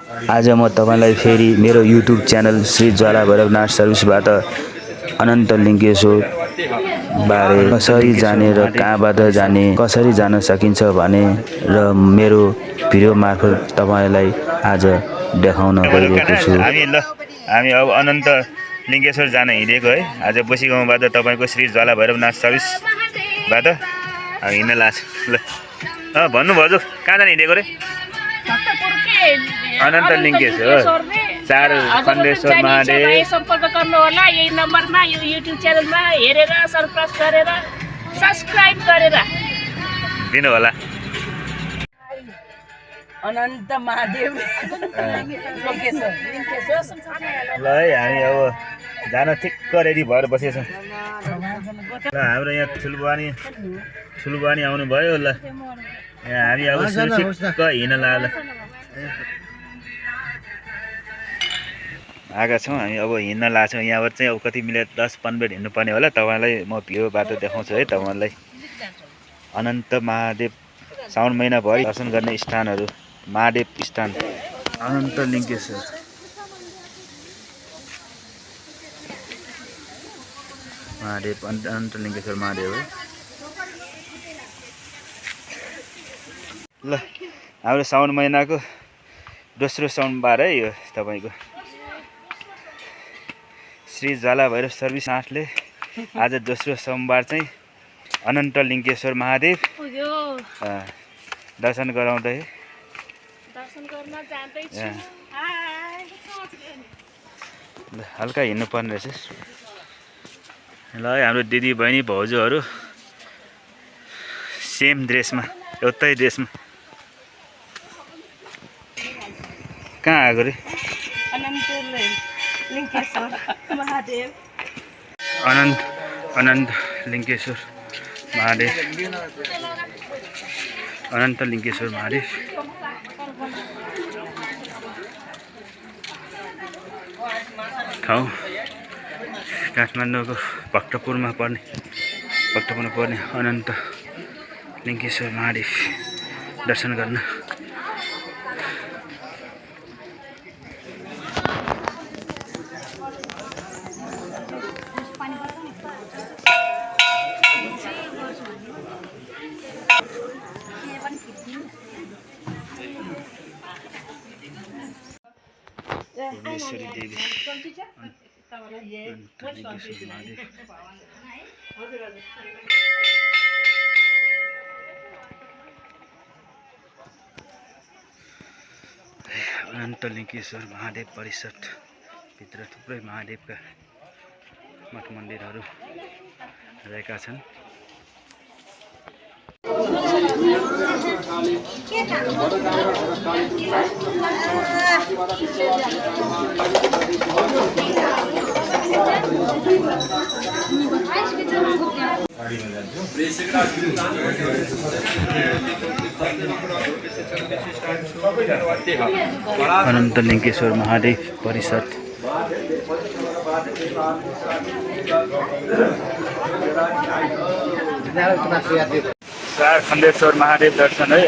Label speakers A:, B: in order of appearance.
A: आज म तपाईलाई फेरि मेरो युट्युब च्यानल श्री ज्वाला भैरवनाथ सर्भिसबाट अनन्त लिङ्गेश्वर बारे कसरी जाने र कहाँबाट जाने कसरी जान सकिन्छ भने र मेरो भिडियो मार्फत तपाईलाई आज देखाउन गइरहेको छु। हामी अब अनन्त लिङ्गेश्वर जान हिँडेको है। आज बसी गाउँबाट तपाईको श्री ज्वाला भैरवनाथ सर्भिसबाट हिँड्न लाग्छ। ल भन्नु भजो कहाँ जान हिँडेको रे? अनन्त लिङ्गेश्वर चार खण्डेश्वर महादेव।
B: सम्पर्क गर्नु होला यही नम्बरमा, यो युट्युब च्यानलमा हेरेर सब्स्क्राइब गरेर
A: दिनु होला।
B: अनन्त महादेव लोकेसन
A: ल है हामी अब जान ठिक्क रेडी भएर बसेछौँ। ल हाम्रो यहाँ ठुलबानी आउनु भयो। ल यहाँ हामी अब ठिक्क हिँड्न लाग्यो। आएका छौँ हामी अब हिँड्न लाग्छौँ। यहाँबाट चाहिँ अब कति मिनट 10-15 मिनट हिँड्नुपर्ने होला। तपाईँलाई म भिडियो बाटो देखाउँछु है। तपाईँलाई अनन्त महादेव साउन महिनाभरि दर्शन गर्ने स्थानहरू, महादेव स्थान अनन्त लिङ्गेश्वर। महादेव अनन्त लिङ्गेश्वर महादेव है। ल हाम्रो साउन महिनाको दोस्रो सोमबार है यो। तपाईँको श्री ज्वाला भैरव सर्भिस आठले आज दोस्रो सोमबार चाहिँ अनन्त लिङ्गेश्वर महादेव दर्शन गराउँदै हल्का हिँड्नु पर्ने रहेछ। ल हाम्रो दिदी बहिनी भाउजूहरू सेम ड्रेसमा, एउटै ड्रेसमा कहाँ आएको रे? अनन्त लिङ्गेश्वर महादेव, अनन्त लिङ्गेश्वर महादेव। ठाउँ काठमाडौँको भक्तपुरमा पर्ने अनन्त लिङ्गेश्वर महादेव दर्शन गर्न। भुवनेश्वरी देवी अनन्त लिङ्गेश्वर महादेव परिषद भित्र थुप्रै महादेवका मठ मन्दिरहरू रहेका छन्। अनन्त लिङ्गेश्वर महादेव परिषद चार खण्डेश्वर महादेव दर्शन है।